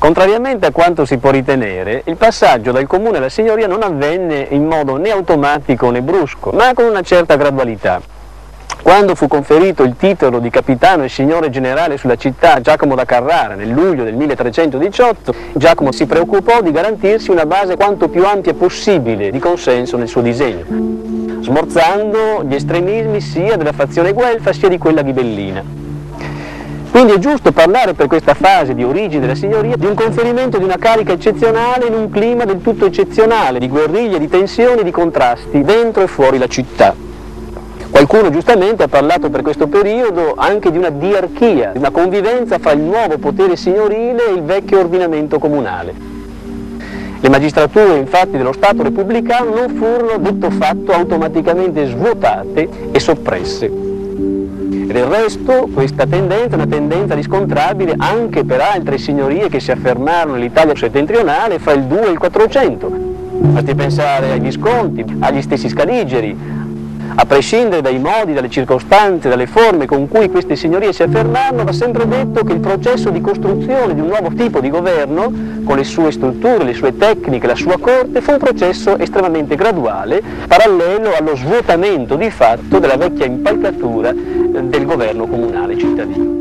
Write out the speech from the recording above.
Contrariamente a quanto si può ritenere, il passaggio dal comune alla signoria non avvenne in modo né automatico né brusco, ma con una certa gradualità. Quando fu conferito il titolo di capitano e signore generale sulla città a Giacomo da Carrara nel luglio del 1318, Giacomo si preoccupò di garantirsi una base quanto più ampia possibile di consenso nel suo disegno, smorzando gli estremismi sia della fazione guelfa sia di quella ghibellina. Quindi è giusto parlare per questa fase di origine della signoria di un conferimento di una carica eccezionale in un clima del tutto eccezionale, di guerriglie, di tensioni, di contrasti, dentro e fuori la città. Qualcuno giustamente ha parlato per questo periodo anche di una diarchia, di una convivenza fra il nuovo potere signorile e il vecchio ordinamento comunale. Le magistrature infatti dello Stato repubblicano non furono detto fatto automaticamente svuotate e soppresse. E del resto questa tendenza è una tendenza riscontrabile anche per altre signorie che si affermarono nell'Italia settentrionale fra il 2 e il 400. Basti pensare ai Visconti, agli stessi Scaligeri. A prescindere dai modi, dalle circostanze, dalle forme con cui queste signorie si affermarono, va sempre detto che il processo di costruzione di un nuovo tipo di governo, con le sue strutture, le sue tecniche, la sua corte, fu un processo estremamente graduale, parallelo allo svuotamento di fatto della vecchia impalcatura del governo comunale cittadino.